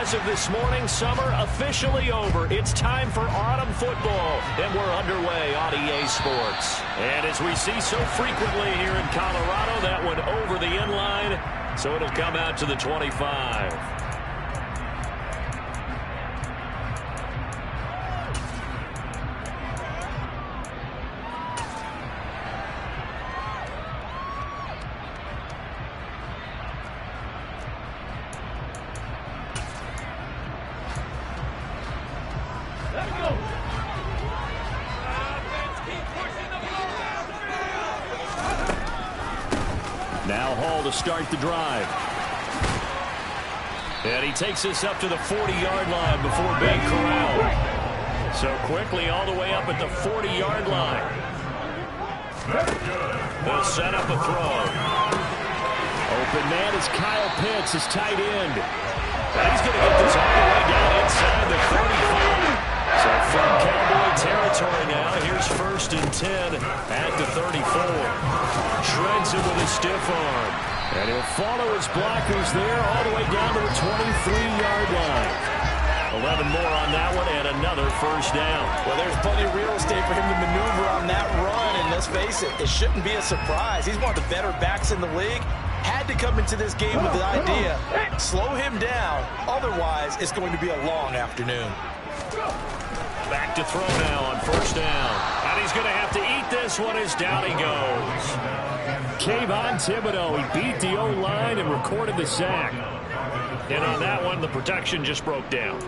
as of this morning, summer officially over. It's time for autumn football, and we're underway on EA Sports. And as we see so frequently here in Colorado, that one over the end line, so it'll come out to the 25. Now Hall to start the drive. And he takes us up to the 40-yard line before being corralled. So quickly all the way up at the 40-yard line. They'll set up a throw. Open man is Kyle Pitts, his tight end. And he's going to get this all the way down inside the 35. So from Cowboy territory now, here's 1st and 10 at the 34. Shreds it with a stiff arm. And he'll follow his blockers there all the way down to the 23-yard line. 11 more on that one and another first down. Well, there's plenty of real estate for him to maneuver on that run. And let's face it, it shouldn't be a surprise. He's one of the better backs in the league. Had to come into this game with the idea, slow him down. Otherwise, it's going to be a long afternoon. Back to throw now on first down. And he's going to have to eat this one as down he goes. Kayvon Thibodeau, he beat the O-line and recorded the sack. And on that one, the protection just broke down.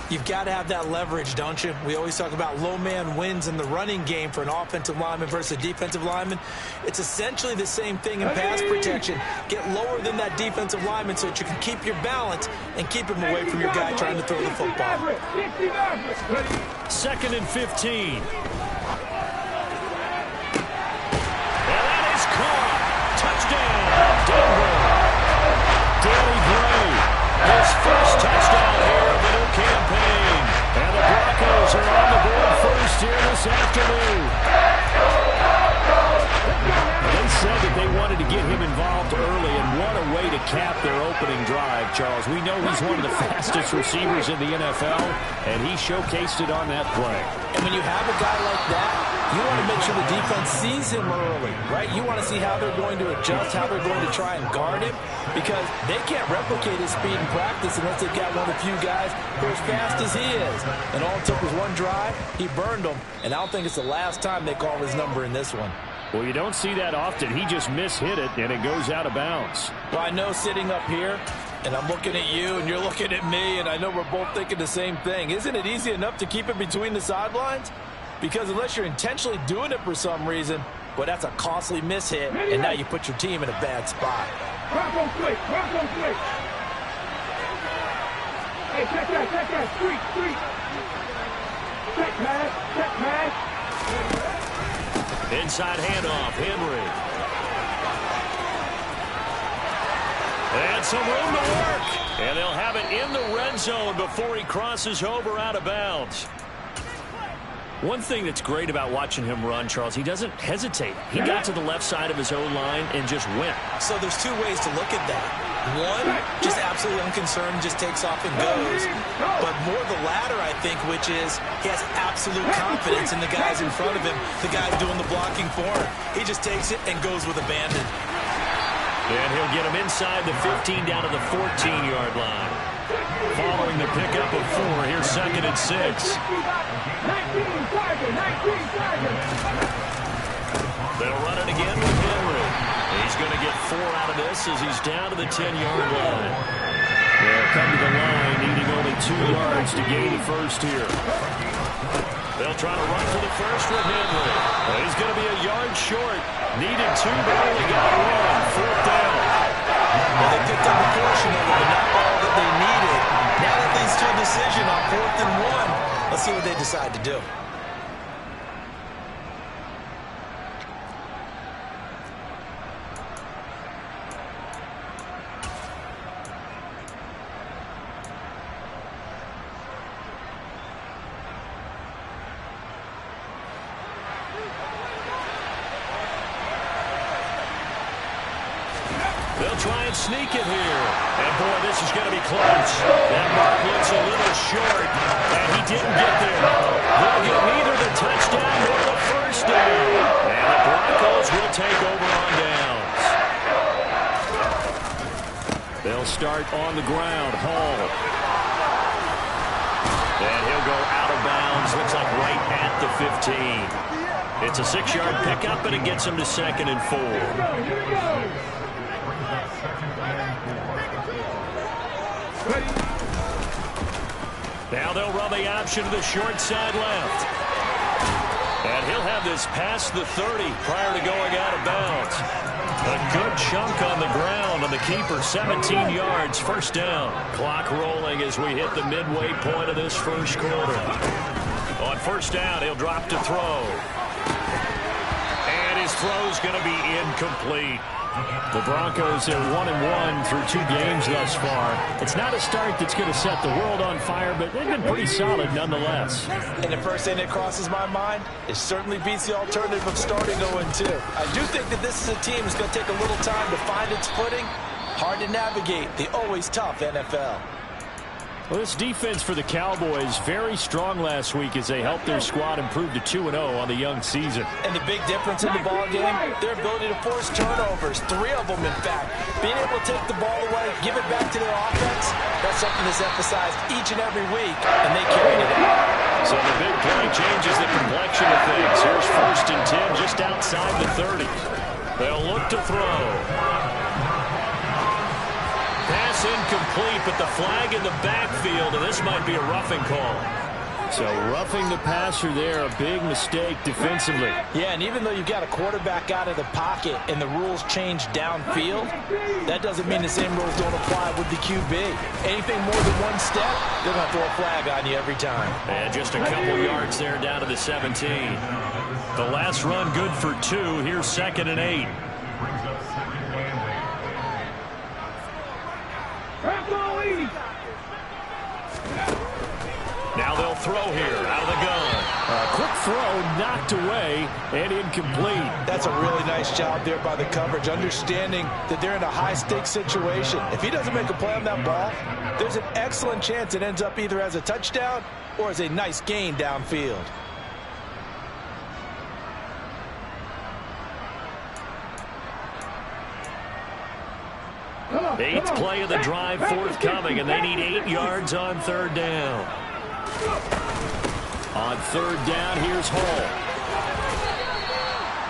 You've got to have that leverage, don't you? We always talk about low man wins in the running game for an offensive lineman versus a defensive lineman. It's essentially the same thing in pass protection. Get lower than that defensive lineman so that you can keep your balance and keep him away from your guy trying to throw the football. 2nd and 15. And that is caught. Touchdown, Denver. Danny Gray, his first touchdown here of the new campaign. And the Broncos are on the board first here this afternoon. They said that they wanted to get him involved early, and what a way to cap their opening drive, Charles. We know he's one of the fastest receivers in the NFL, and he showcased it on that play. And when you have a guy like that, you want to make sure the defense sees him early, right? You want to see how they're going to adjust, how they're going to try and guard him, because they can't replicate his speed in practice unless they've got one of the few guys who are as fast as he is. And all it took was one drive, he burned them, and I don't think it's the last time they call his number in this one. Well, you don't see that often. He just mishit it, and it goes out of bounds. Well, I know sitting up here, and I'm looking at you, and you're looking at me, and I know we're both thinking the same thing. Isn't it easy enough to keep it between the sidelines? Because unless you're intentionally doing it for some reason, well, that's a costly mishit, and now you put your team in a bad spot. Bronco flick, Bronco flick. Hey, check that, street. Check pass. Inside handoff, Henry. And some room to work. And they'll have it in the red zone before he crosses over out of bounds. One thing that's great about watching him run, Charles, he doesn't hesitate. He got to the left side of his own line and just went. So there's two ways to look at that. One, just absolutely unconcerned, just takes off and goes. But more the latter, I think, which is he has absolute confidence in the guys in front of him, the guys doing the blocking for him. He just takes it and goes with abandon. And he'll get him inside the 15 down to the 14-yard line. Following the pickup of 4, here's 2nd and 6. 19 Tiger. They'll run it again with Henry. He's going to get 4 out of this as he's down to the 10-yard line. They'll come to the line, needing only 2 yards to gain the first here. They'll try to run for the first with Henry. Well, he's going to be a yard short. Needed 2, but only got 1. 4th down. Well, they picked up a portion of it, but not all that they needed. Now that leads to a decision on 4th and 1. Let's see what they decide to do. They'll they'll try and sneak it here. And, boy, this is going to be close. That mark looks a little short, and he didn't get there. They'll get neither the touchdown nor the first down. And the Broncos will take over on downs. They'll start on the ground. Hall. And he'll go out of bounds. Looks like right at the 15. It's a 6-yard pickup, and it gets him to 2nd and 4. Now they'll run the option to the short side left. And he'll have this past the 30 prior to going out of bounds. A good chunk on the ground on the keeper, 17 yards, first down. Clock rolling as we hit the midway point of this first quarter. On first down, he'll drop to throw. And his throw's going to be incomplete. The Broncos are 1-1 through 2 games thus far. It's not a start that's going to set the world on fire, but they've been pretty solid nonetheless. And the first thing that crosses my mind, it certainly beats the alternative of starting 0-2. I do think that this is a team that's going to take a little time to find its footing. Hard to navigate the always tough NFL. Well, this defense for the Cowboys very strong last week as they helped their squad improve to 2-0 on the young season. And the big difference in the ball game, their ability to force turnovers, 3 of them in fact. Being able to take the ball away, give it back to their offense, that's something that's emphasized each and every week, and they carried it out. So the big play changes the complexion of things. Here's 1st and 10 just outside the 30. They'll look to throw. Pass incomplete, but the flag in the backfield, and this might be a roughing call. So roughing the passer there, a big mistake defensively. Yeah, and even though you've got a quarterback out of the pocket and the rules change downfield, that doesn't mean the same rules don't apply with the QB. Anything more than 1 step, they're going to throw a flag on you every time. And just a couple yards there down to the 17. The last run good for 2. Here's 2nd and 8. Now they'll throw here out of the gun. A quick throw knocked away and incomplete. That's a really nice job there by the coverage, understanding that they're in a high-stakes situation. If he doesn't make a play on that ball, there's an excellent chance it ends up either as a touchdown or as a nice gain downfield. Eighth play of the drive forthcoming, and they need 8 yards on 3rd down. On 3rd down, here's Hall.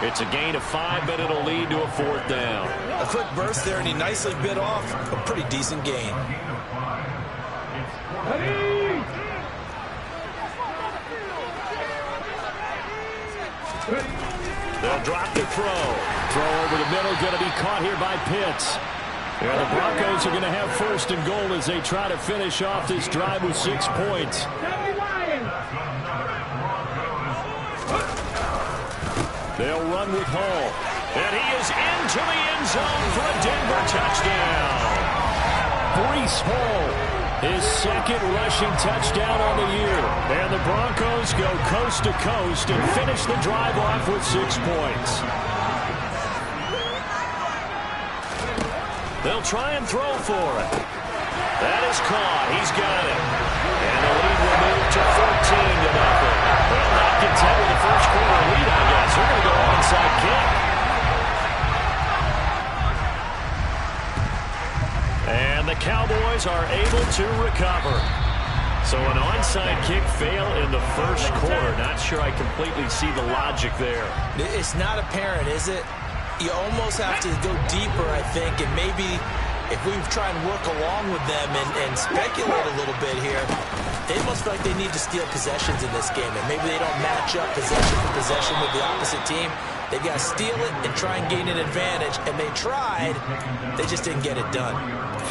It's a gain of 5, but it'll lead to a 4th down. A quick burst there, and he nicely bit off a pretty decent gain. They'll drop the throw. Throw over the middle, going to be caught here by Pitts. Yeah, the Broncos are going to have 1st and goal as they try to finish off this drive with 6 points. They'll run with Hall. And he is into the end zone for a Denver touchdown. Breece Hall, his 2nd rushing touchdown on the year. And the Broncos go coast to coast and finish the drive off with 6 points. They'll try and throw for it. That is caught. He's got it. And the lead will move to 14-0. Well, not content with the first quarter lead, I guess. We're going to go onside kick. And the Cowboys are able to recover. So an onside kick fail in the first quarter. Not sure I completely see the logic there. It's not apparent, is it? You almost have to go deeper, I think, and maybe if we try and work along with them and speculate a little bit here, they must feel like they need to steal possessions in this game, and maybe they don't match up possession for possession with the opposite team. They've got to steal it and try and gain an advantage, and they tried. They just didn't get it done.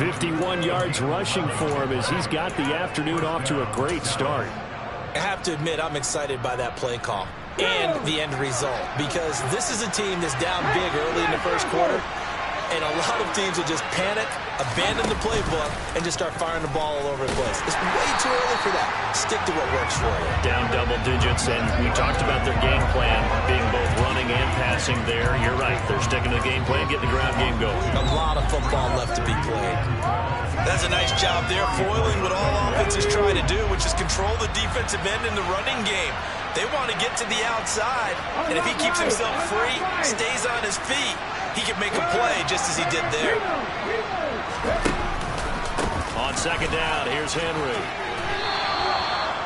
51 yards rushing for him as he's got the afternoon off to a great start. I have to admit, I'm excited by that play call and the end result, because this is a team that's down big early in the first quarter, and a lot of teams will just panic, abandon the playbook, and just start firing the ball all over the place. It's way too early for that. Stick to what works for you. Down double digits, and we talked about their game plan being both running running and passing there. You're right. They're sticking to the game plan, getting the ground game going. A lot of football left to be played. That's a nice job there, foiling what all offenses try to do, which is control the defensive end in the running game. They want to get to the outside, and if he keeps himself free, stays on his feet, he can make a play just as he did there. On second down, here's Henry.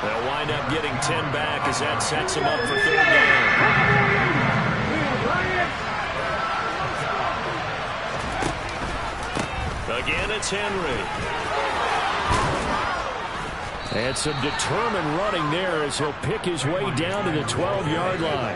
They'll wind up getting 10 back as that sets him up for third down. Again, it's Henry. And some determined running there as he'll pick his way down to the 12-yard line.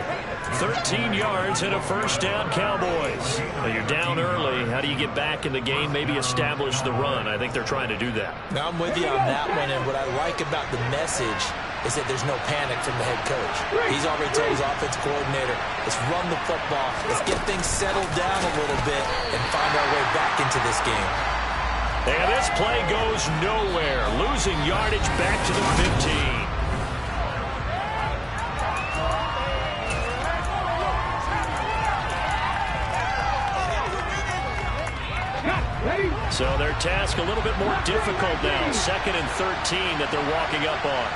13 yards and a first down, Cowboys. Well, you're down early. How do you get back in the game, maybe establish the run? I think they're trying to do that. Now, I'm with you on that one, and what I like about the message is that there's no panic from the head coach. He's already told his offense coordinator, let's run the football, let's get things settled down a little bit and find our way back into this game. And this play goes nowhere, losing yardage back to the 15. So their task a little bit more difficult now. 2nd and 13 that they're walking up on.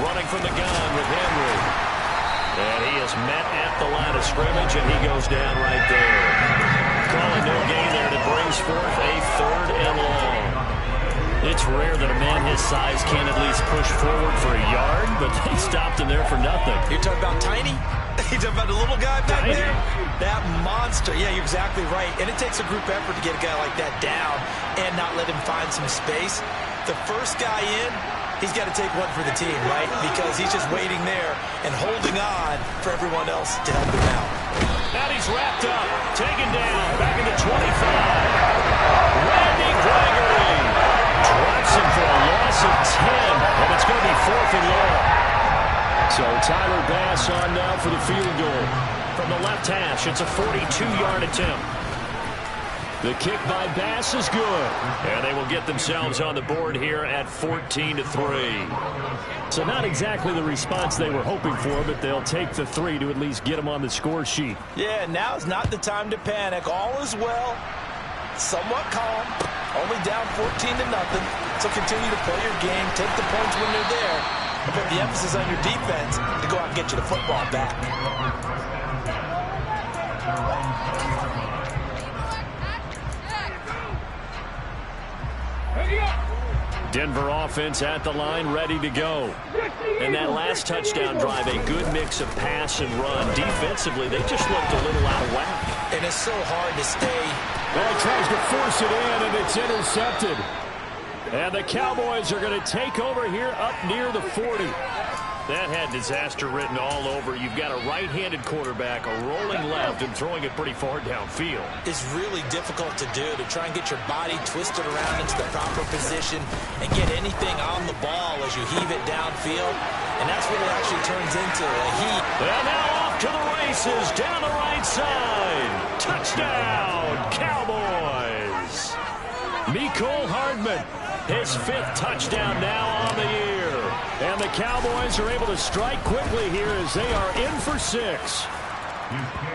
Running from the gun with Henry. And he is met at the line of scrimmage, and he goes down right there. Calling no gain there, and it brings forth a 3rd and long. It's rare that a man his size can at least push forward for a yard, but they stopped him there for nothing. You're talking about Tiny? You're talking about the little guy back there? That monster. Yeah, you're exactly right. And it takes a group effort to get a guy like that down and not let him find some space. The first guy in, he's got to take one for the team, right? Because he's just waiting there and holding on for everyone else to help him out. Now he's wrapped up, taken down, back in the 25. Randy Gregory drops him for a loss of 10, and it's going to be 4th and long. So Tyler Bass on now for the field goal. From the left hash, it's a 42-yard attempt. The kick by Bass is good, and they will get themselves on the board here at 14-3. So not exactly the response they were hoping for, but they'll take the 3 to at least get them on the score sheet. Yeah, now's not the time to panic. All is well, somewhat calm, only down 14-0. So continue to play your game, take the points when they're there, and put the emphasis on your defense to go out and get you the football back. Denver offense at the line, ready to go. And that last touchdown drive, a good mix of pass and run. Defensively, they just looked a little out of whack. And it's so hard to stay. Well, he tries to force it in, and it's intercepted. And the Cowboys are going to take over here up near the 40. That had disaster written all over. You've got a right-handed quarterback, a rolling left, and throwing it pretty far downfield. It's really difficult to do, to try and get your body twisted around into the proper position and get anything on the ball as you heave it downfield. And that's what it actually turns into, a heat. And now off to the races, down the right side. Touchdown, Cowboys. Mecole Hardman, his 5th touchdown now on the year. And the Cowboys are able to strike quickly here as they are in for 6.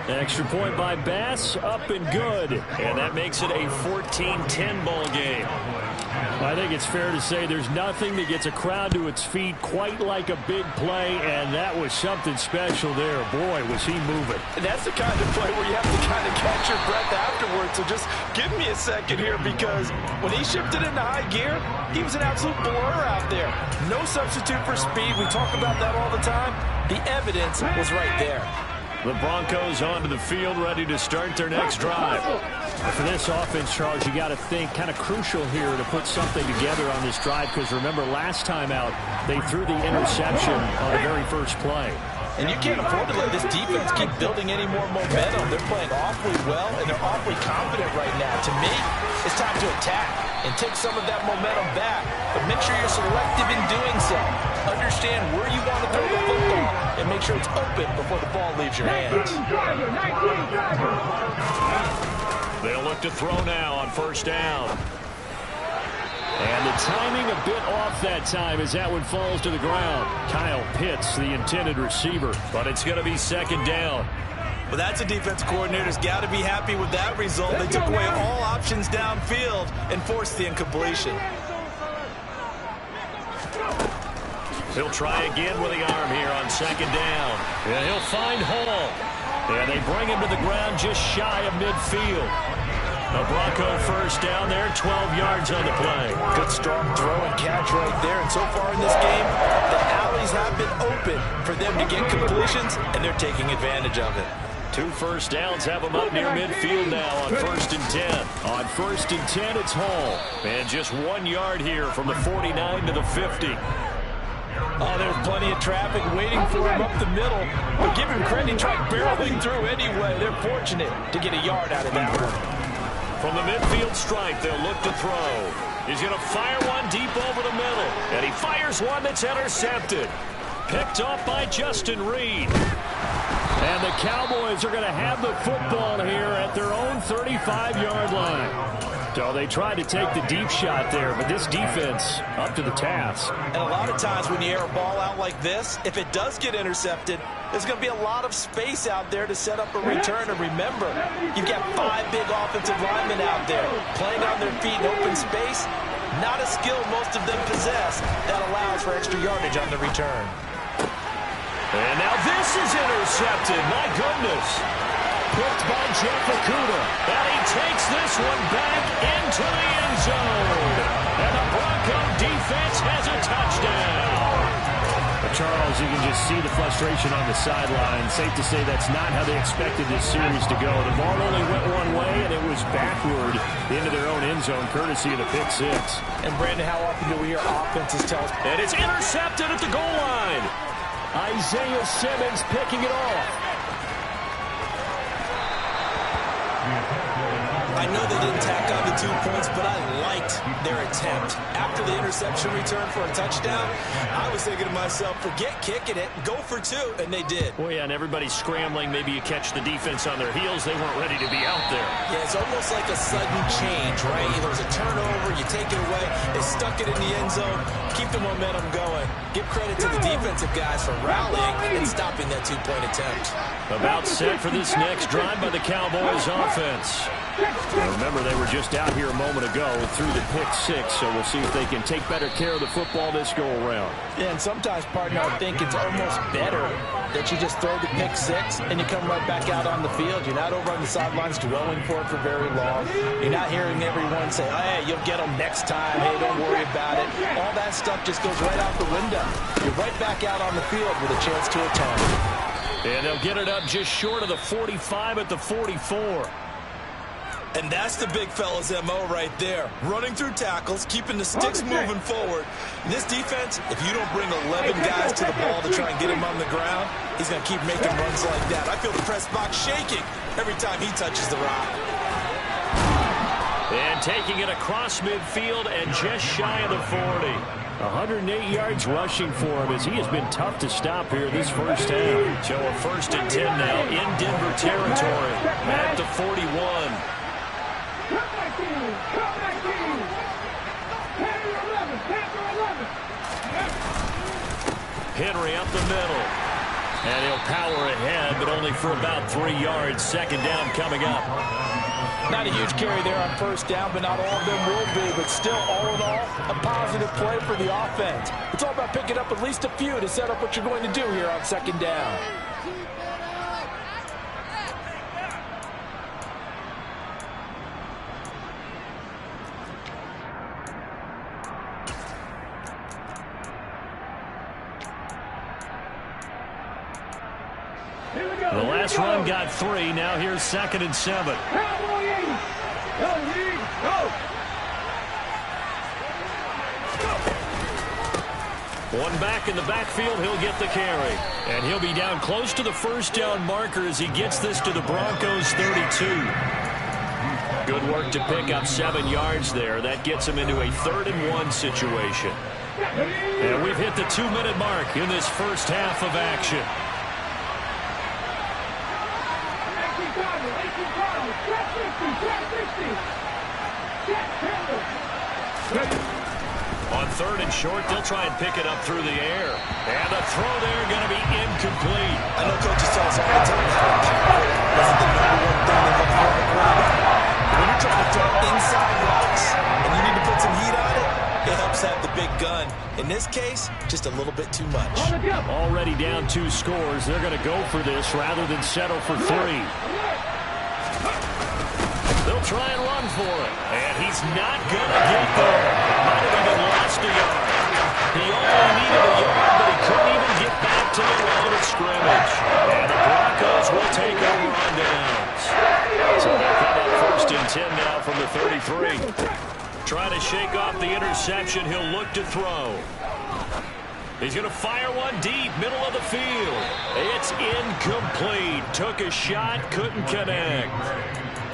Extra point by Bass, up and good. And that makes it a 14-10 ball game. I think it's fair to say there's nothing that gets a crowd to its feet quite like a big play, and that was something special there. Boy, was he moving. And that's the kind of play where you have to kind of catch your breath afterwards. So just give me a second here, because when he shifted into high gear, he was an absolute blur out there. No substitute for speed. We talk about that all the time. The evidence was right there. The Broncos onto the field, ready to start their next drive. For this offense, Charles, you got to think kind of crucial here to put something together on this drive, because remember last time out, they threw the interception on the very first play. And you can't afford to let this defense keep building any more momentum. They're playing awfully well, and they're awfully confident right now. To me, it's time to attack and take some of that momentum back. But make sure you're selective in doing so. Understand where you want to throw the football and make sure it's open before the ball leaves your hands. They'll look to throw now on first down. And the timing a bit off that time as that one falls to the ground. Kyle Pitts, the intended receiver, but it's going to be second down. Well, that's a defense coordinator's got to be happy with that result. They took away all options downfield and forced the incompletion. He'll try again with the arm here on second down. And he'll find Hall. And they bring him to the ground just shy of midfield. A Bronco first down there, 12 yards on the play. Good strong throw and catch right there. And so far in this game, the alleys have been open for them to get completions, and they're taking advantage of it. 2 first downs have them up near midfield now on 1st and 10. On 1st and 10, it's Hall. And just 1 yard here from the 49 to the 50. Oh, there's plenty of traffic waiting for him up the middle. But give him credit, he tried barreling through anyway. They're fortunate to get a yard out of that one. From the midfield stripe, they'll look to throw. He's going to fire one deep over the middle. And he fires one that's intercepted. Picked off by Justin Reed. And the Cowboys are going to have the football here at their own 35-yard line. So they tried to take the deep shot there, but this defense up to the task. And a lot of times when you air a ball out like this, if it does get intercepted, there's going to be a lot of space out there to set up a return. And remember, you've got 5 big offensive linemen out there playing on their feet in open space. Not a skill most of them possess that allows for extra yardage on the return. And now this is intercepted. My goodness. Picked by Jeff Okudah. And he takes this one back into the end zone. And the Bronco defense has a touchdown. Charles, you can just see the frustration on the sideline. Safe to say that's not how they expected this series to go. The ball only went one way, and it was backward into their own end zone, courtesy of the pick 6. And, Brandon, how often do we hear offenses tell us? And it's intercepted at the goal line. Isaiah Simmons picking it off. I know they didn't tack on the 2 points, but I liked their attempt. After the interception return for a touchdown, I was thinking to myself, forget kicking it, go for 2, and they did. Well, yeah, and everybody's scrambling. Maybe you catch the defense on their heels. They weren't ready to be out there. Yeah, it's almost like a sudden change, right? There was a turnover, you take it away, they stuck it in the end zone, keep the momentum going. Give credit to the defensive guys for rallying and stopping that 2-point attempt. About set for this next drive by the Cowboys offense. Now remember, they were just out here a moment ago through the pick 6, so we'll see if they can take better care of the football this go-around. Yeah, and sometimes, partner, I think it's almost better that you just throw the pick 6 and you come right back out on the field. You're not over on the sidelines dwelling for it for very long. You're not hearing everyone say, oh, hey, you'll get them next time. Hey, don't worry about it. All that stuff just goes right out the window. You're right back out on the field with a chance to atone. And they'll get it up just short of the 45 at the 44. And that's the big fella's MO right there. Running through tackles, keeping the sticks moving forward. This defense, if you don't bring 11 guys to the ball to try and get him on the ground, he's going to keep making runs like that. I feel the press box shaking every time he touches the rock. And taking it across midfield and just shy of the 40. 108 yards rushing for him as he has been tough to stop here this first half. So a 1st and 10 now in Denver territory at the 41. Come back in! Come back in! 10 or 11! 10 or 11! Henry up the middle. And he'll power ahead, but only for about 3 yards. Second down coming up. Not a huge carry there on 1st down, but not all of them will be. But still, all in all, a positive play for the offense. It's all about picking up at least a few to set up what you're going to do here on 2nd down. The last run got 3. Now here's 2nd and 7. One back in the backfield, he'll get the carry. And he'll be down close to the 1st down marker as he gets this to the Broncos 32. Good work to pick up 7 yards there. That gets him into a 3rd and 1 situation. And we've hit the 2-minute mark in this first half of action. 3rd and short. They'll try and pick it up through the air. And the throw there going to be incomplete. I know coaches tell us all the time how power isn't the number one thing they look for in a quarterback. When you're trying to throw inside routes and you need to put some heat on it, it helps have the big gun. In this case, just a little bit too much. Already down 2 scores. They're going to go for this rather than settle for 3. They'll try and run for it. And he's not going to get there. Might have even lost a yard. He only needed a yard, but he couldn't even get back to the line of scrimmage. And the Broncos will take over on downs. So they'll come up 1st and 10 now from the 33. Trying to shake off the interception. He'll look to throw. He's going to fire one deep, middle of the field. It's incomplete. Took a shot, couldn't connect.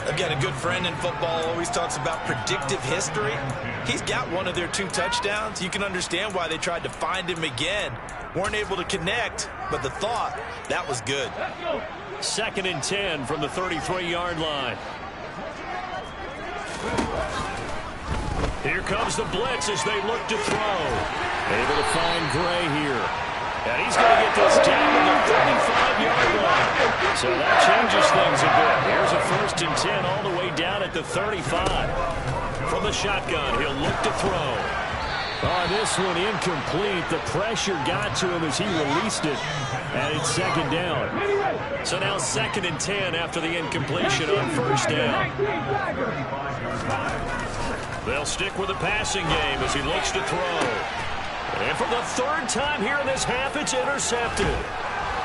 I've got a good friend in football, always talks about predictive history. He's got one of their 2 touchdowns. You can understand why they tried to find him again. Weren't able to connect, but the thought, that was good. 2nd and 10 from the 33-yard line. Here comes the blitz as they look to throw. Able to find Gray here. And he's going to get this down to the 35-yard line. So that changes things a bit. Here's a 1st and 10 all the way down at the 35. From the shotgun, he'll look to throw. On this one, incomplete. The pressure got to him as he released it. And it's 2nd down. So now 2nd and 10 after the incompletion on 1st down. They'll stick with the passing game as he looks to throw. And for the 3rd time here in this half, it's intercepted.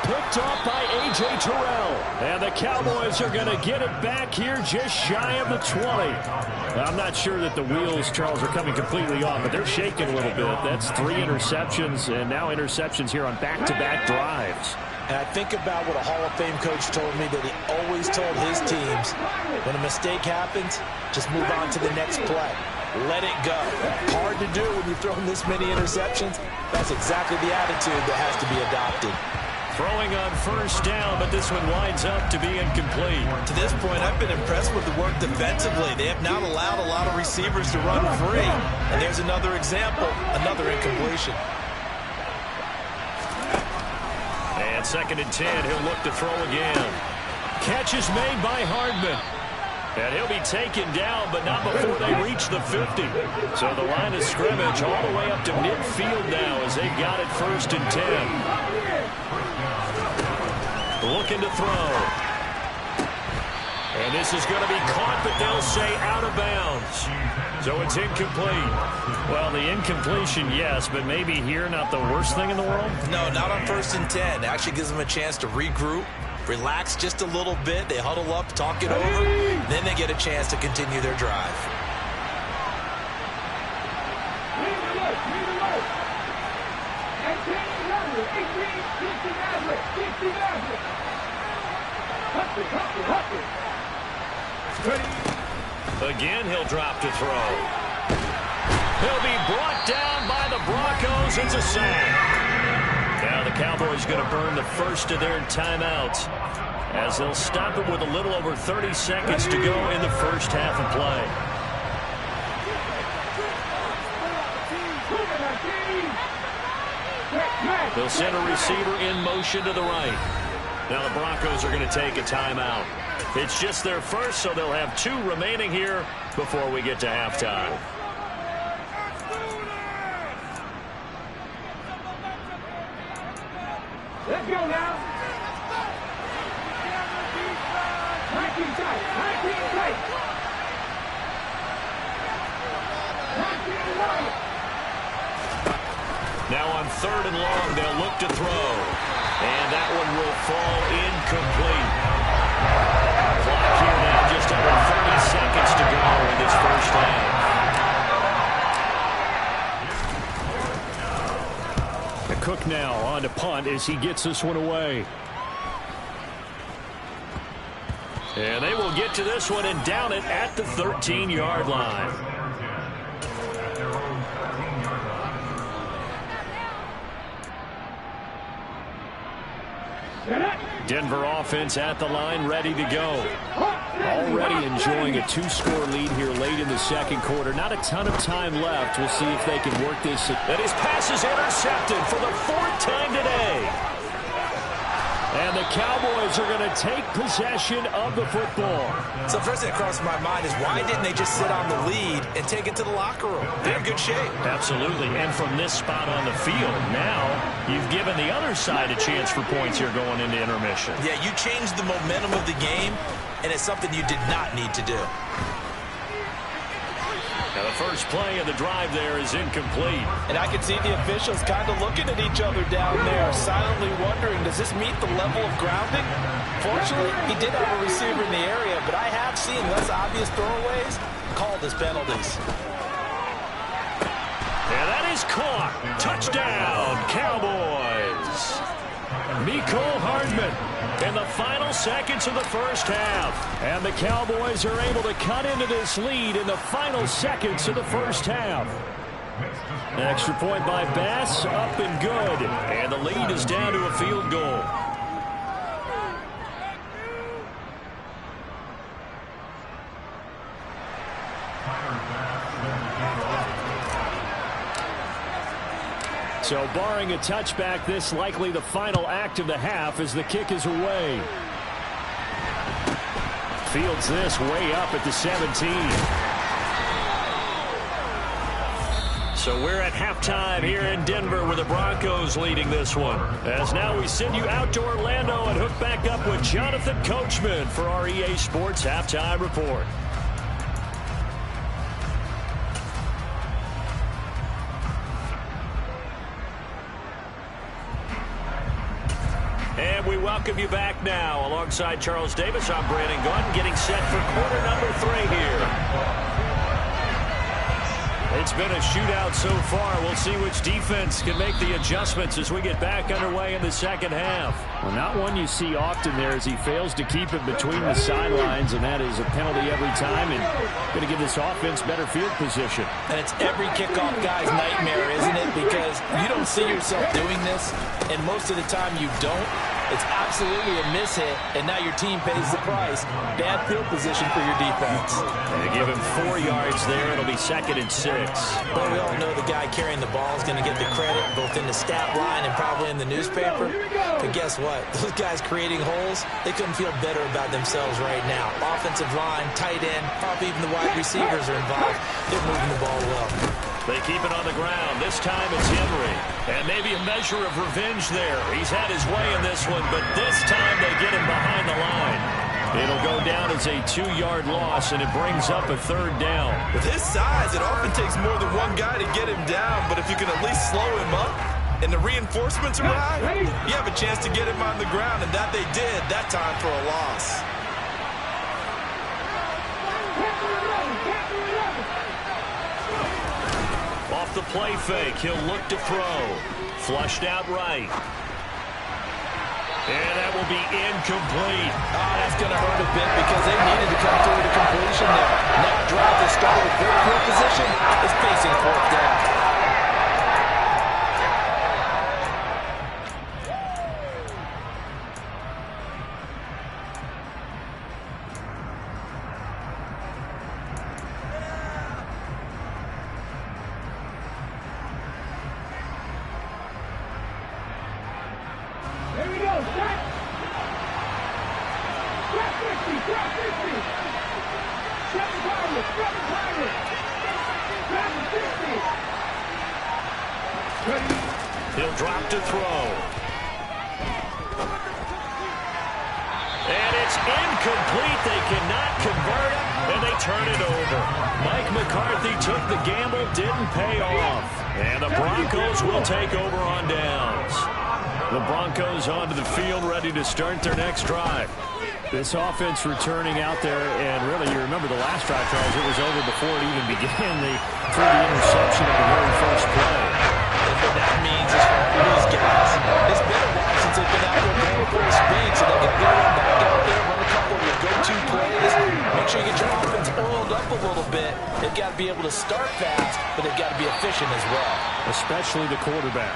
Picked off by A.J. Terrell. And the Cowboys are going to get it back here just shy of the 20. I'm not sure that the wheels, Charles, are coming completely off, but they're shaking a little bit. That's 3 interceptions, and now interceptions here on back-to-back drives. And I think about what a Hall of Fame coach told me, that he always told his teams, when a mistake happens, just move on to the next play. Let it go. Hard to do when you've thrown this many interceptions. That's exactly the attitude that has to be adopted. Throwing on 1st down, but this one winds up to be incomplete. To this point, I've been impressed with the work defensively. They have not allowed a lot of receivers to run free. And there's another example, another incompletion. And 2nd and 10, he'll look to throw again. Catch is made by Hardman. And he'll be taken down, but not before they reach the 50. So the line of scrimmage all the way up to midfield now as they've got it 1st and 10. Looking to throw. And this is going to be caught, but they'll say out of bounds. So it's incomplete. Well, the incompletion, yes, but maybe here not the worst thing in the world? No, not on 1st and 10. It actually gives them a chance to regroup, relax just a little bit. They huddle up, talk it over. Then they get a chance to continue their drive. Again, he'll drop to throw. He'll be brought down by the Broncos. It's a sack. Now the Cowboys going to burn the 1st of their timeouts as they'll stop it with a little over 30 seconds to go in the 1st half of play. They'll send a receiver in motion to the right. Now the Broncos are going to take a timeout. It's just their 1st, so they'll have 2 remaining here before we get to halftime. Let's go now. 19 tight. 19 tight. 19 long. Now on 3rd and long, they'll look to throw. And that one will fall incomplete. Clock here now, just under 30 seconds to go in this 1st half. The Cook now on to punt as he gets this one away. And they will get to this one and down it at the 13-yard line. Denver offense at the line, ready to go. Already enjoying a 2-score lead here late in the second quarter. Not a ton of time left. We'll see if they can work this. And his pass is intercepted for the 4th time today. And the Cowboys are going to take possession of the football. So first thing that crosses my mind is why didn't they just sit on the lead and take it to the locker room? They're in good shape. Absolutely. And from this spot on the field, now you've given the other side a chance for points here going into intermission. Yeah, you changed the momentum of the game, and it's something you did not need to do. Now the first play of the drive there is incomplete. And I can see the officials kind of looking at each other down there, silently wondering, does this meet the level of grounding? Fortunately, he did have a receiver in the area, but I have seen less obvious throwaways called as penalties. And that is caught. Touchdown, Cowboys. Mecole Hardman in the final seconds of the first half. And the Cowboys are able to cut into this lead in the final seconds of the first half. An extra point by Bass, up and good. And the lead is down to a field goal. So barring a touchback, this likely the final act of the half as the kick is away. Fields this way up at the 17. So we're at halftime here in Denver with the Broncos leading this one. As now we send you out to Orlando and hook back up with Jonathan Coachman for our EA Sports Halftime Report. And we welcome you back now. Alongside Charles Davis, I'm Brandon Gordon, getting set for quarter number 3 here. It's been a shootout so far. We'll see which defense can make the adjustments as we get back underway in the second half. Well, not one you see often there as he fails to keep it between the sidelines, and that is a penalty every time, and going to give this offense better field position. And it's every kickoff guy's nightmare, isn't it? Because you don't see yourself doing this, and most of the time you don't. It's absolutely a mishit, and now your team pays the price. Bad field position for your defense. And they give him 4 yards there. It'll be 2nd and 6. But we all know the guy carrying the ball is going to get the credit, both in the stat line and probably in the newspaper. But guess what? Those guys creating holes, they couldn't feel better about themselves right now. Offensive line, tight end, probably even the wide receivers are involved. They're moving the ball well. They keep it on the ground. This time it's Henry. And maybe a measure of revenge there. He's had his way in this one, but this time they get him behind the line. It'll go down as a 2-yard loss, and it brings up a 3rd down. With his size, it often takes more than one guy to get him down, but if you can at least slow him up and the reinforcements arrive, you have a chance to get him on the ground, and that they did that time for a loss. Off the play fake, he'll look to throw. Flushed out right. And that will be incomplete. Oh, that's going to hurt a bit because they needed to come through the completion there. Now drive to start with great field position is facing 4th down. He'll drop to throw. And it's incomplete. They cannot convert it, and they turn it over. Mike McCarthy took the gamble, didn't pay off. And the Broncos will take over on downs. The Broncos onto the field, ready to start their next drive. This offense returning out there, and really, you remember the last drive, Charles, it was over before it even began. They threw the interception at the very first play. And what that means is for these guys, it's been a while since they've been out there going full speed, so they got to get back out there, run a couple of your go-to plays, make sure you get your offense oiled up a little bit. They've got to be able to start fast, but they've got to be efficient as well. Especially the quarterback.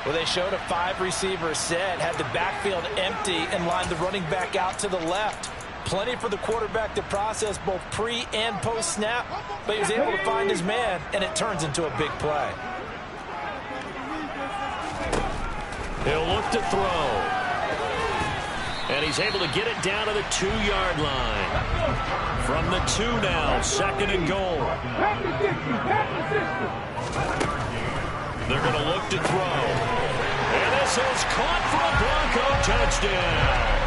Well, they showed a 5-receiver set, had the backfield empty, and lined the running back out to the left. Plenty for the quarterback to process both pre and post snap, but he was able to find his man, and it turns into a big play. He'll look to throw. And he's able to get it down to the 2-yard line. From the 2 now, 2nd and goal. They're going to look to throw. And this is caught for a Bronco touchdown.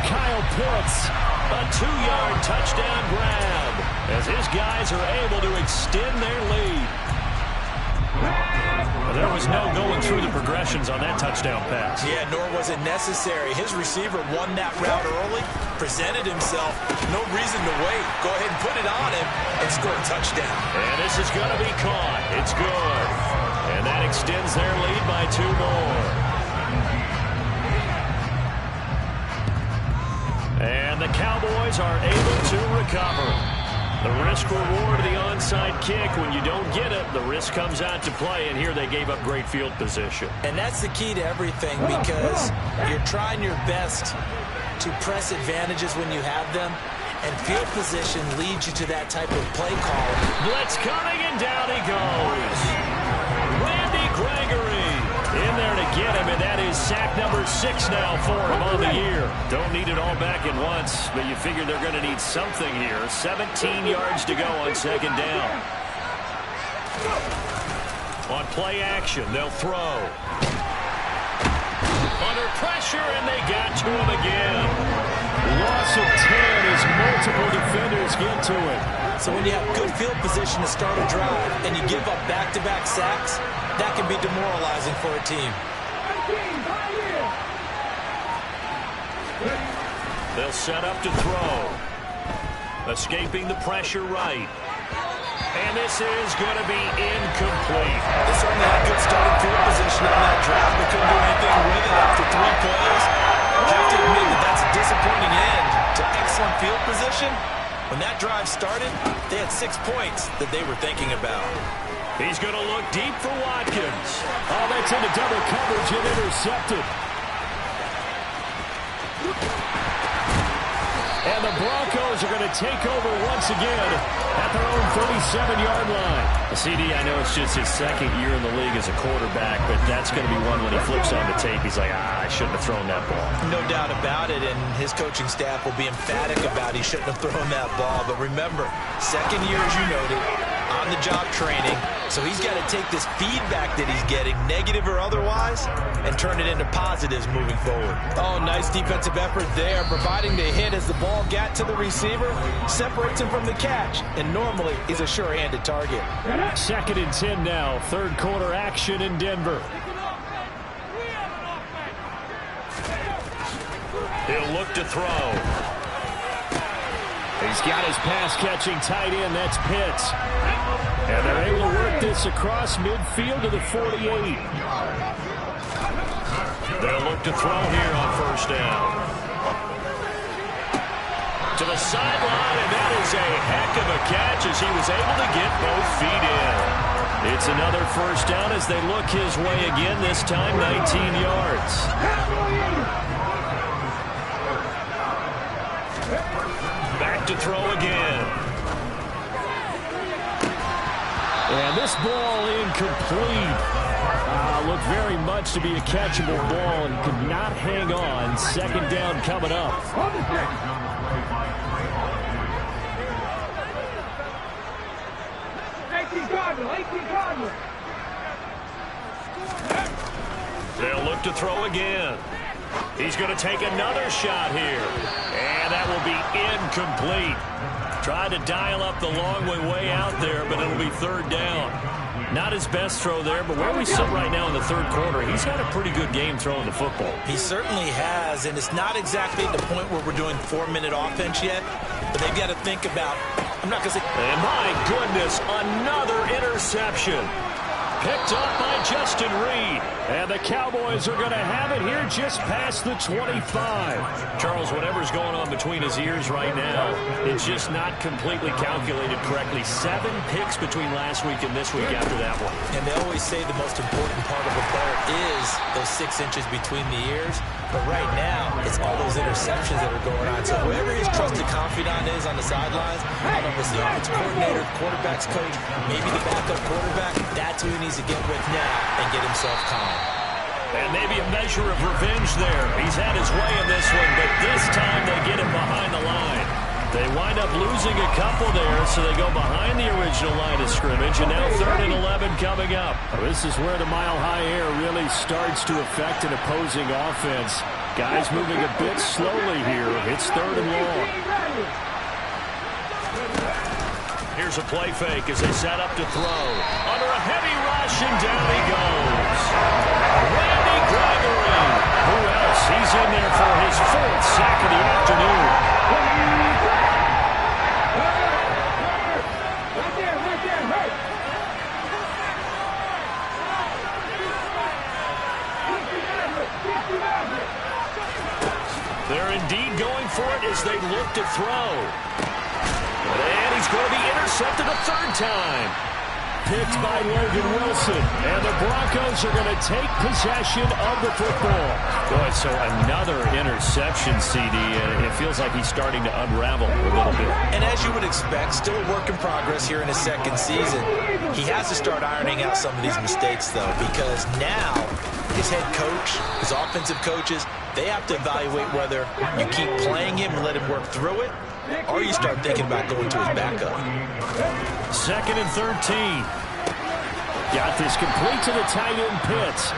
Kyle Pitts, a 2-yard touchdown grab as his guys are able to extend their lead. There was no going through the progressions on that touchdown pass. Yeah, nor was it necessary. His receiver won that route early, presented himself, no reason to wait. Go ahead and put it on him and score a touchdown. And this is going to be caught. It's good. And that extends their lead by 2 more. And the Cowboys are able to recover. The risk-reward of the onside kick, when you don't get it, the risk comes out to play, and here they gave up great field position. And that's the key to everything, because you're trying your best to press advantages when you have them, and field position leads you to that type of play call. Blitz coming, and down he goes. Randy Gregory in there to get him, and that is sack number 6 now for him on the year. Don't need it all back at once, but you figure they're going to need something here. 17 yards to go on 2nd down. On play action, they'll throw. Under pressure, and they got to him again. Loss of 10 as multiple defenders get to it. So when you have good field position to start a drive and you give up back-to-back sacks, that can be demoralizing for a team. They'll set up to throw. Escaping the pressure right. And this is going to be incomplete. They certainly had good starting field position on that drive, but couldn't do anything with it after 3 plays. You have to admit that that's a disappointing end to excellent field position. When that drive started, they had 6 points that they were thinking about. He's going to look deep for Watkins. Oh, that's into double coverage and intercepted. And the Broncos are going to take over once again at their own 37-yard line. CD, I know it's just his 2nd year in the league as a quarterback, but that's going to be one when he flips on the tape. He's like, I shouldn't have thrown that ball. No doubt about it, and his coaching staff will be emphatic about he shouldn't have thrown that ball. But remember, 2nd year, as you noted, on-the-job training. So he's got to take this feedback that he's getting, negative or otherwise, and turn it into positives moving forward. Oh, nice defensive effort there, providing the hit as the ball got to the receiver, separates him from the catch, and normally is a sure-handed target. 2nd and 10 now, 3rd quarter action in Denver. He'll look to throw. He's got his pass-catching tight end, that's Pitts. And they're able to work this across midfield to the 48. They'll look to throw here on 1st down. To the sideline, and that is a heck of a catch as he was able to get both feet in. It's another 1st down as they look his way again, this time 19 yards. Back to throw again. And this ball incomplete. Looked very much to be a catchable ball and could not hang on. 2nd down coming up. They'll look to throw again. He's going to take another shot here. And that will be incomplete. Tried to dial up the long way out there, but it'll be 3rd down. Not his best throw there, but where we sit right now in the 3rd quarter, he's had a pretty good game throwing the football. He certainly has, and it's not exactly at the point where we're doing 4-minute offense yet, but they've got to think about, I'm not going to say... And my goodness, another interception. Picked up by Justin Reed. And the Cowboys are going to have it here just past the 25. Charles, whatever's going on between his ears right now, it's just not completely calculated correctly. 7 picks between last week and this week after that one. And they always say the most important part of a player is those 6 inches between the ears. But right now, it's all those interceptions that are going on. So whoever his trusted confidant is on the sidelines, I don't know if it's the offensive coordinator, the quarterback's coach, maybe the backup quarterback, that's who he needs to get with now and get himself calm. And maybe a measure of revenge there. He's had his way in this one, but this time they get him behind the line. They wind up losing a couple there, so they go behind the original line of scrimmage, and now 3rd and 11 coming up. This is where the mile-high air really starts to affect an opposing offense. Guys moving a bit slowly here. It's 3rd and long. Here's a play fake as they set up to throw. Under a heavy rush, and down he goes. Randy Gregory. Who else? He's in there for his 4th sack of the afternoon. They're indeed going for it as they look to throw. And he's going to be intercepted a 3rd time. Picked by Logan Wilson. And the Broncos are going to take possession of the football. Boy, so another interception, CD. And it feels like he's starting to unravel a little bit. And as you would expect, still a work in progress here in his 2nd season. He has to start ironing out some of these mistakes, though, because now his head coach, his offensive coaches, they have to evaluate whether you keep playing him and let him work through it, or you start thinking about going to his backup. 2nd and 13. Got this complete to the tight end Pitts.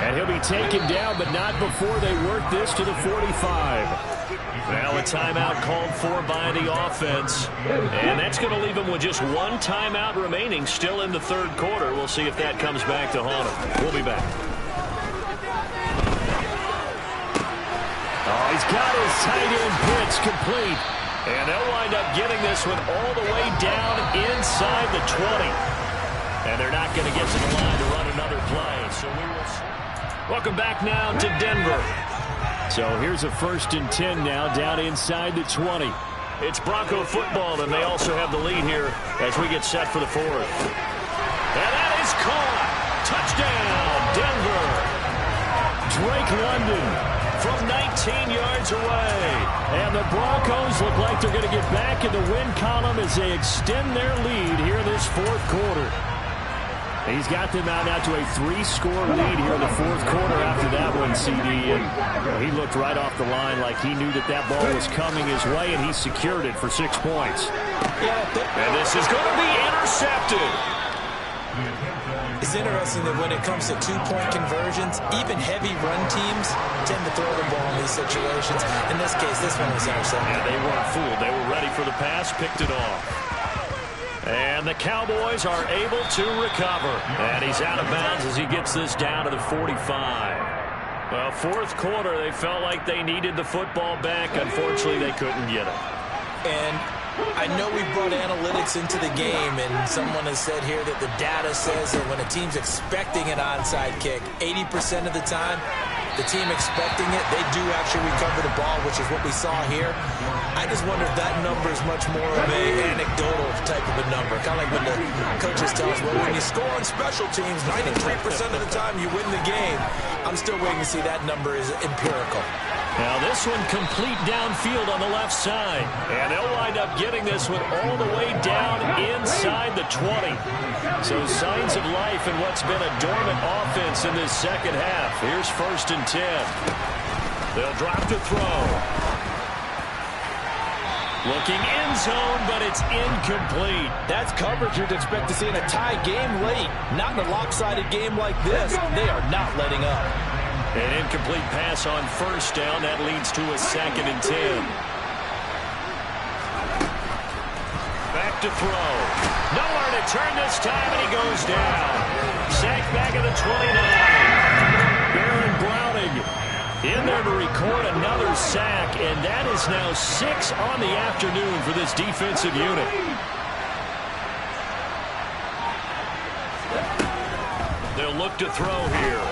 And he'll be taken down, but not before they work this to the 45. Now a timeout called for by the offense. And that's going to leave him with just 1 timeout remaining still in the 3rd quarter. We'll see if that comes back to haunt him. We'll be back. Oh, he's got his tight end Pitts complete. And they'll wind up getting this one all the way down inside the 20. And they're not going to get to the line to run another play. So we will. Welcome back now to Denver. So here's a 1st and 10 now down inside the 20. It's Bronco football, and they also have the lead here as we get set for the 4th. And that is caught. Touchdown, Denver. Drake London from 19 yards away. And the Broncos look like they're going to get back in the win column as they extend their lead here in this 4th quarter. He's got them out now to a 3-score lead here in the 4th quarter after that one, CD. And he looked right off the line like he knew that that ball was coming his way, and he secured it for 6 points. And this is going to be intercepted. It's interesting that when it comes to 2-point conversions, even heavy run teams tend to throw the ball in these situations. In this case, this one was intercepted. Yeah, they weren't fooled. They were ready for the pass, picked it off. And the Cowboys are able to recover. And he's out of bounds as he gets this down to the 45. Well, 4th quarter, they felt like they needed the football back. Unfortunately, they couldn't get it. And I know we brought analytics into the game, and someone has said here that the data says that when a team's expecting an onside kick, 80% of the time, the team expecting it, they do actually recover the ball, which is what we saw here. I just wonder if that number is much more of an anecdotal type of a number. Kind of like when the coaches tell us, well, when you score on special teams, 93% of the time you win the game. I'm still waiting to see that number is empirical. Now this one complete downfield on the left side. And they'll wind up getting this one all the way down inside the 20. So signs of life in what's been a dormant offense in this 2nd half. Here's 1st and 10. They'll drop to throw. Looking end zone, but it's incomplete. That's coverage you'd expect to see in a tie game late. Not in a lopsided game like this. They are not letting up. An incomplete pass on 1st down. That leads to a 2nd and 10. Back to throw. Nowhere to turn this time, and he goes down. Sacked back at the 29. Baron Browning in there to record another sack, and that is now 6 on the afternoon for this defensive unit. They'll look to throw here.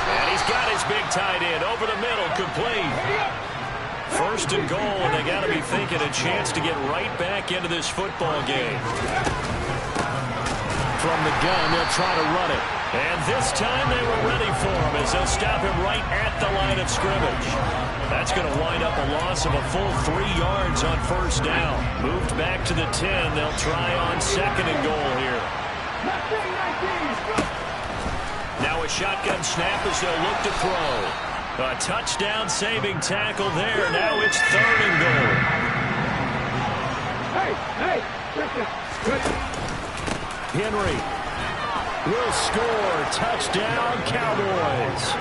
And he's got his big tight end over the middle, complete. First and goal, and they got to be thinking a chance to get right back into this football game. From the gun, they'll try to run it. And this time they were ready for him as they'll stop him right at the line of scrimmage. That's going to wind up a loss of a full 3 yards on first down. Moved back to the 10. They'll try on second and goal here. Now a shotgun snap as they'll look to throw. A touchdown saving tackle there. Now it's third and goal. Henry will score. Touchdown, Cowboys.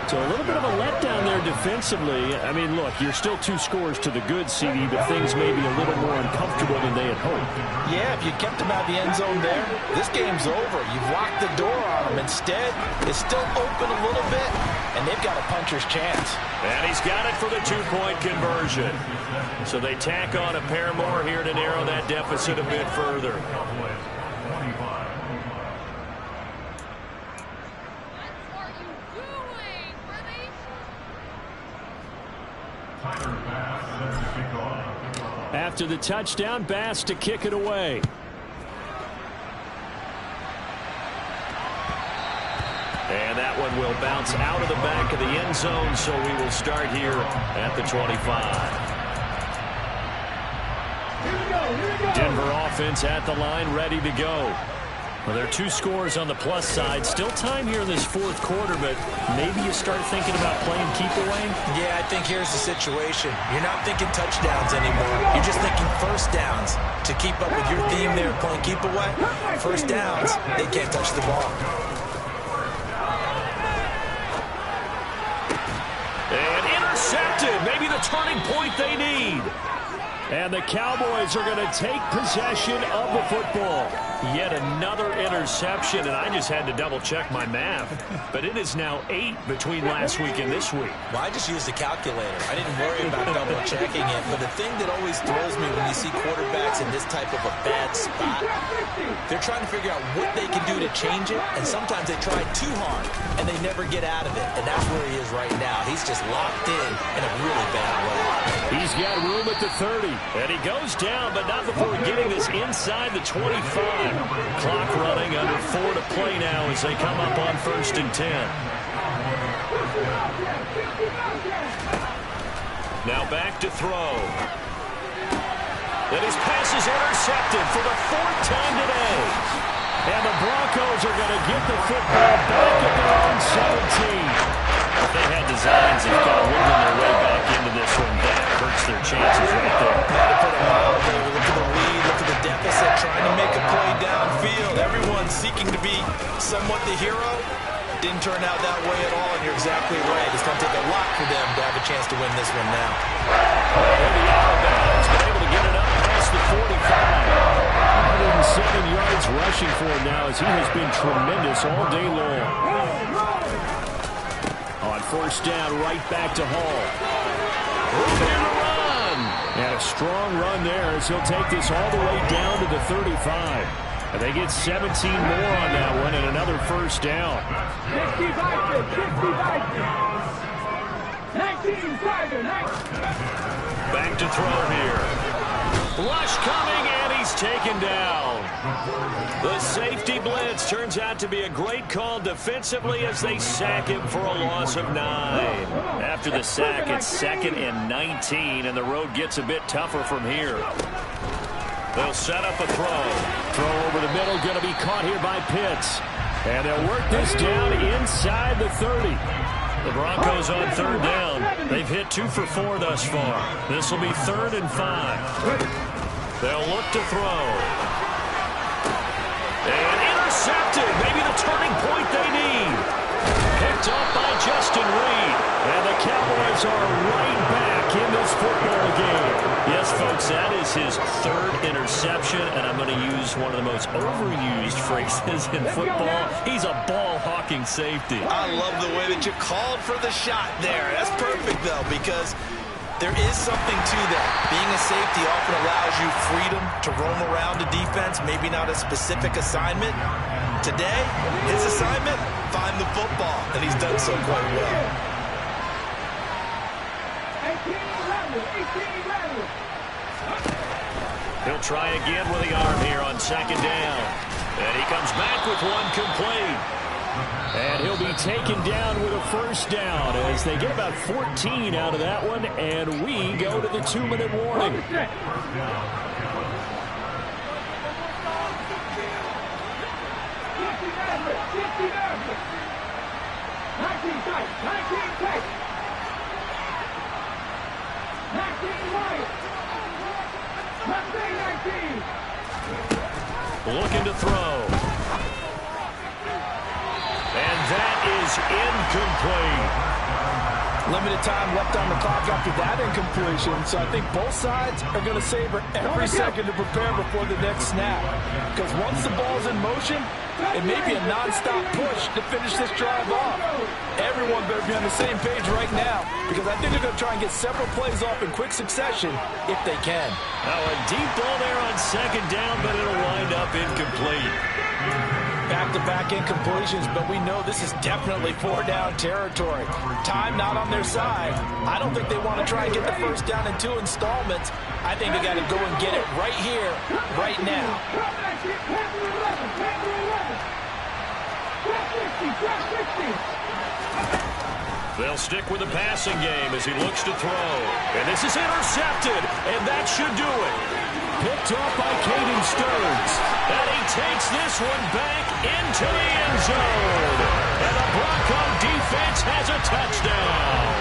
So a little bit of a letdown there defensively. I mean, look, you're still 2 scores to the good, CD, but things may be a little more uncomfortable than they had hoped. Yeah, if you kept them out of the end zone there, this game's over. You've locked the door on them. Instead, it's still open a little bit, and they've got a puncher's chance. And he's got it for the 2-point conversion. So they tack on a pair more here to narrow that deficit a bit further. After the touchdown, Bass to kick it away. And that one will bounce out of the back of the end zone, so we will start here at the 25. Denver offense at the line, ready to go. Well, there are 2 scores on the plus side. Still time here in this 4th quarter, but maybe you start thinking about playing keep away? Yeah, I think here's the situation. You're not thinking touchdowns anymore. You're just thinking first downs. To keep up with your theme there, playing keep away, first downs, they can't touch the ball. And intercepted. Maybe the turning point they need. And the Cowboys are going to take possession of the football. Yet another interception, and I just had to double-check my math. But it is now 8 between last week and this week. Well, I just used a calculator. I didn't worry about double-checking it. But the thing that always throws me when you see quarterbacks in this type of a bad spot, they're trying to figure out what they can do to change it, and sometimes they try too hard, and they never get out of it. And that's where he is right now. He's just locked in a really bad way. He's got room at the 30, and he goes down, but not before getting this inside the 25. Clock running, under 4 to play now as they come up on 1st and 10. Now back to throw. And his pass is intercepted for the 4th time today. And the Broncos are going to get the football back at their own 17. If they had designs of kind of wiggling their way back into this one, that hurts their chances right there. To put it mildly, look at the lead, look at the deficit, trying to make a play downfield. Everyone seeking to be somewhat the hero. Didn't turn out that way at all, and you're exactly right. It's going to take a lot for them to have a chance to win this one now. Maybe out of bounds, but able to get it up past the 45. 107 yards rushing for him now as he has been tremendous all day long. On first down, right back to Hall. Open to run. And a strong run there as he'll take this all the way down to the 35. And they get 17 more on that one and another first down. 19. Back to throw here. Rush coming, and he's taken down. The safety blitz turns out to be a great call defensively as they sack him for a loss of 9. After the sack, it's 2nd and 19, and the road gets a bit tougher from here. They'll set up a throw. Throw over the middle, going to be caught here by Pitts. And they'll work this down inside the 30. The Broncos on 3rd down. They've hit 2 for 4 thus far. This will be 3rd and 5. They'll look to throw. And intercepted. Maybe the turning point they need. Picked up by Justin Reed. And the Cowboys are right back in this football game. Yes, folks, that is his 3rd interception, and I'm going to use one of the most overused phrases in football. He's a ball-hawking safety. I love the way that you called for the shot there. That's perfect, though, because There is something to that. Being a safety often allows you freedom to roam around the defense, maybe not a specific assignment. Today, his assignment, find the football, and he's done so quite well. 18-11. He'll try again with the arm here on second down. And he comes back with one complete. And he'll be taken down with a first down as they get about 14 out of that one, and we go to the 2-minute warning. Looking to throw. And that is incomplete. Limited time left on the clock after that incompletion, so I think both sides are going to savor every second to prepare before the next snap. Because once the ball's in motion, it may be a non-stop push to finish this drive off. Everyone better be on the same page right now, because I think they're going to try and get several plays off in quick succession if they can. Now a deep ball there on second down, but it'll wind up incomplete. Back-to-back incompletions, but we know this is definitely four-down territory. Time not on their side. I don't think they want to try and get the first down in 2 installments. I think they got to go and get it right here, right now. They'll stick with the passing game as he looks to throw. And this is intercepted, and that should do it. Picked off by Caden Stearns. And he takes this one back into the end zone. And the Bronco defense has a touchdown.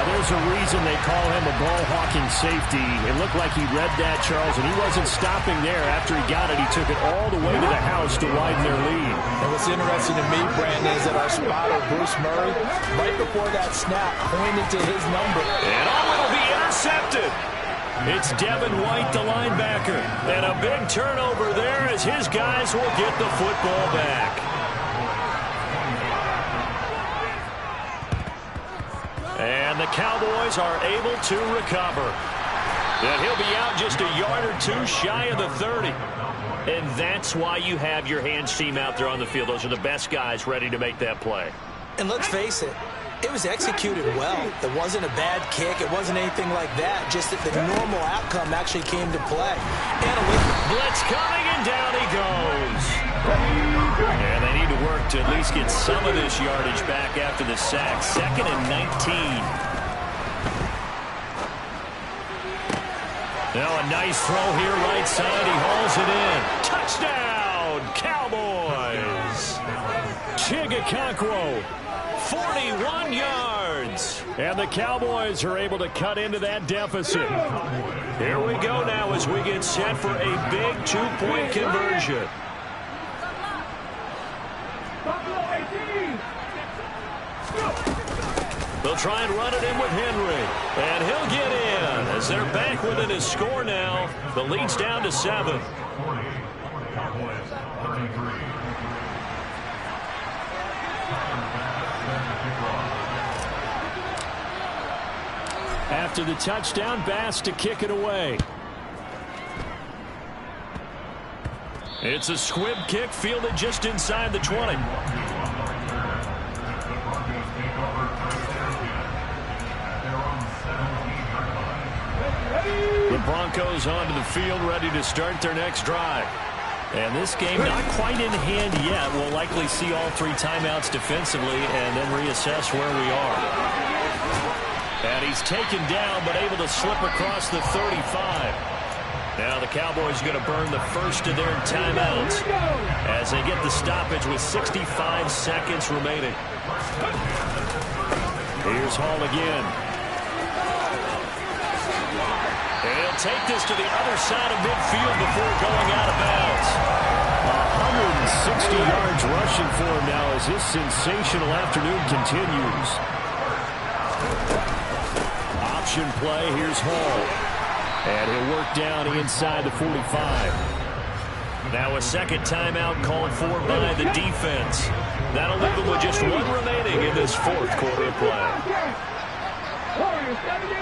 There's a reason they call him a ball-hawking safety. It looked like he read that, Charles, and he wasn't stopping there. After he got it, he took it all the way to the house to widen their lead. And what's interesting to me, Brandon, is that our spotter, Bruce Murray, right before that snap, pointed to his number. And it'll be intercepted. It's Devin White, the linebacker. And a big turnover there as his guys will get the football back. And the Cowboys are able to recover. And he'll be out just a yard or two shy of the 30. And that's why you have your hands team out there on the field. Those are the best guys ready to make that play. And let's face it, it was executed well. It wasn't a bad kick. It wasn't anything like that. Just that the normal outcome actually came to play. Blitz coming, and down he goes. And they need to work to at least get some of this yardage back after the sack. 2nd and 19. Now a nice throw here right side. He hauls it in. Touchdown, Cowboys. Chigakonkwo, 41 yards. And the Cowboys are able to cut into that deficit. Here we go now as we get set for a big 2-point conversion. They'll try and run it in with Henry. And he'll get in as they're back within his score now. The lead's down to 7. After the touchdown, Bass to kick it away. It's a squib kick fielded just inside the 20. The Broncos onto the field, ready to start their next drive. And this game not quite in hand yet. We'll likely see all 3 timeouts defensively and then reassess where we are. And he's taken down, but able to slip across the 35. Now the Cowboys are going to burn the first of their timeouts as they get the stoppage with 65 seconds remaining. Here's Hall again. And he'll take this to the other side of midfield before going out of bounds. 160 yards rushing for him now as this sensational afternoon continues. Option play, here's Hall. And he'll work down inside the 45. Now a second timeout called for by the defense. That'll leave them with just 1 remaining in this 4th quarter of play. Number 70.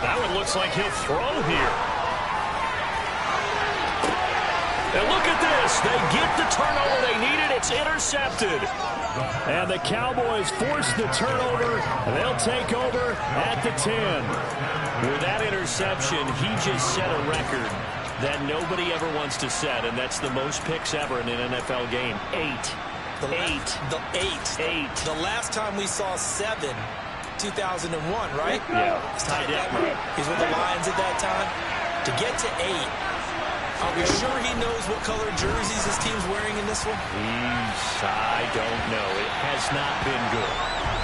That one looks like he'll throw here. And look at this. They get the turnover they needed. It's intercepted. And the Cowboys force the turnover, and they'll take over at the 10. With that interception, he just set a record that nobody ever wants to set, and that's the most picks ever in an NFL game. 8. The last time we saw 7, 2001, right? Yeah. Ty Detmer. He's with the Lions at that time. To get to 8, are we sure he knows what color jerseys his team's wearing in this one? I don't know. It has not been good.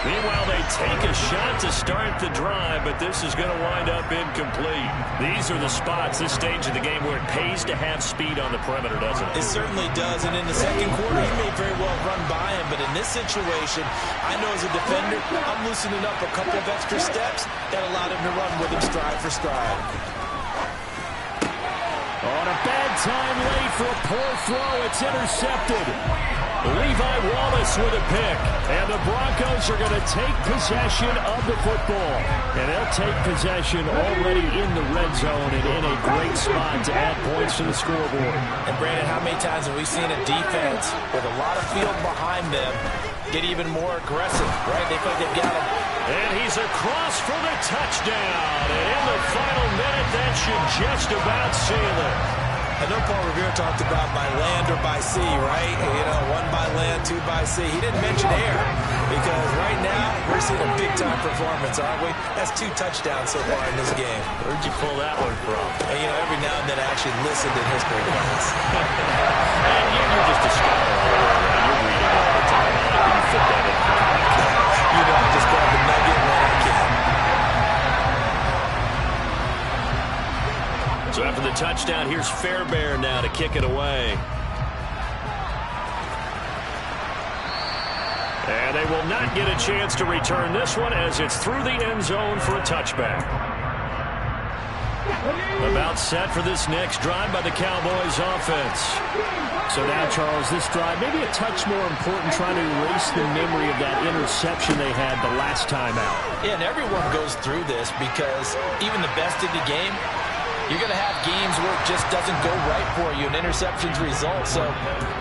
Meanwhile, they take a shot to start the drive, but this is going to wind up incomplete. These are the spots, this stage of the game, where it pays to have speed on the perimeter, doesn't it? It certainly does, and in the second quarter, he may very well run by him, but in this situation, I know as a defender, I'm loosening up a couple of extra steps that allowed him to run with him stride for stride. On a bad time late for a poor throw, it's intercepted. Levi Wallace with a pick. And the Broncos are going to take possession of the football. And they'll take possession already in the red zone and in a great spot to add points to the scoreboard. And Brandon, how many times have we seen a defense with a lot of field behind them get even more aggressive, right? They feel like they've got him. And he's across for the touchdown. And in the final minute, that should just about seal it. I know Paul Revere talked about by land or by sea, right? You know, 1 by land, 2 by sea. He didn't mention air because right now we're seeing a big-time performance, aren't we? That's 2 touchdowns so far in this game. Where'd you pull that one from? And, you know, every now and then I actually listened in history class. And you're just a scholar all the way around. You're reading all the time. I like when you fit that in. You know, I just grab the nugget when I can. So after the touchdown, here's Fairbairn now to kick it away. And they will not get a chance to return this one as it's through the end zone for a touchback. About set for this next drive by the Cowboys offense. So now, Charles, this drive maybe a touch more important, trying to erase the memory of that interception they had the last time out. Yeah, and everyone goes through this because even the best in the game, you're going to have games where it just doesn't go right for you, and interceptions result. So,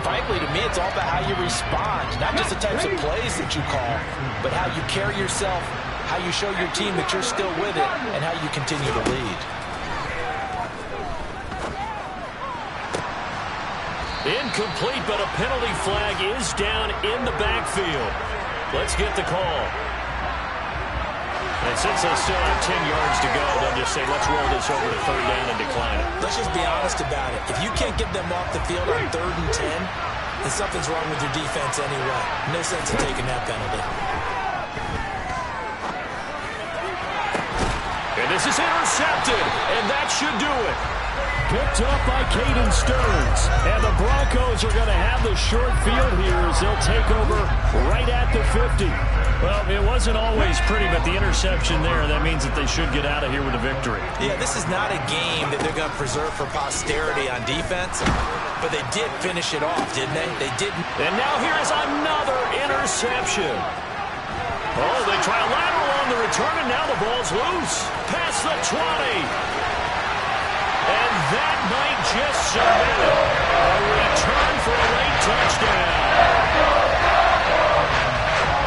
frankly, to me, it's all about how you respond, not just the types of plays that you call, but how you carry yourself, how you show your team that you're still with it, and how you continue to lead. Incomplete, but a penalty flag is down in the backfield. Let's get the call. And since they still have 10 yards to go, they'll just say, let's roll this over to 3rd down and decline it. Let's just be honest about it. If you can't get them off the field on 3rd and 10, then something's wrong with your defense anyway. No sense in taking that penalty. And this is intercepted, and that should do it. Picked up by Caden Stearns. And the Broncos are going to have the short field here as they'll take over right at the 50. Well, it wasn't always pretty, but the interception there, that means that they should get out of here with a victory. Yeah, this is not a game that they're going to preserve for posterity on defense, but they did finish it off, didn't they? They didn't. And now here is another interception. Oh, they try a lateral on the return, and now the ball's loose. Past the 20. And that might just cement it. A return for a late touchdown.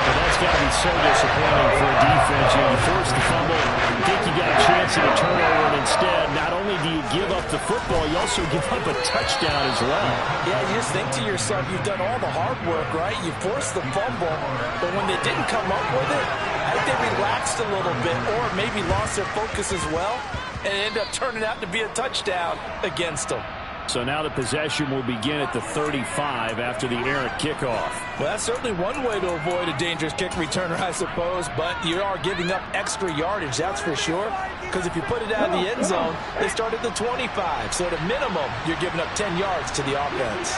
But that's got to be so disappointing for a defense. You force the fumble, think you got a chance at a turnover, and instead, not only do you give up the football, you also give up a touchdown as well. Yeah, you just think to yourself, you've done all the hard work, right? You forced the fumble, but when they didn't come up with it, I think they relaxed a little bit or maybe lost their focus as well, and it ended up turning out to be a touchdown against them. So now the possession will begin at the 35 after the errant kickoff. Well, that's certainly one way to avoid a dangerous kick returner, I suppose, but you are giving up extra yardage, that's for sure, because if you put it out of the end zone, they start at the 25, so at a minimum, you're giving up 10 yards to the offense.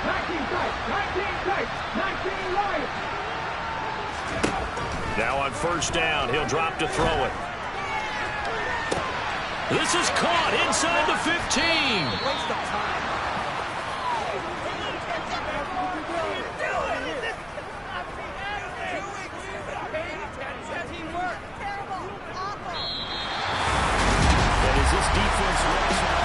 19 Lions. Now on 1st down, he'll drop to throw it. This is caught inside the 15. Waste of time. this defense wins.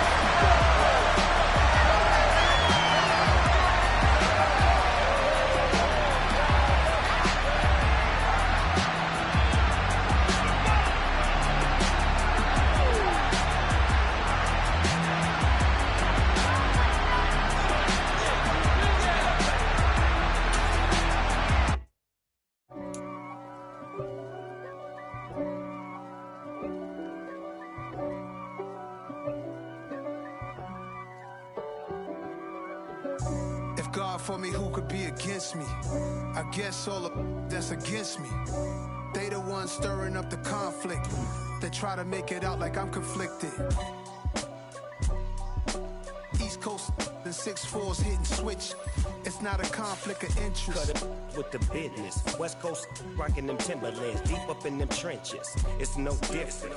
If God for me, who could be against me? I guess all of that's against me. They the ones stirring up the conflict. They try to make it out like I'm conflicted. East Coast and 6'4's hitting switch. It's not a conflict of interest. Cut it with the business. West Coast rocking them Timberlands, deep up in them trenches. It's no difference.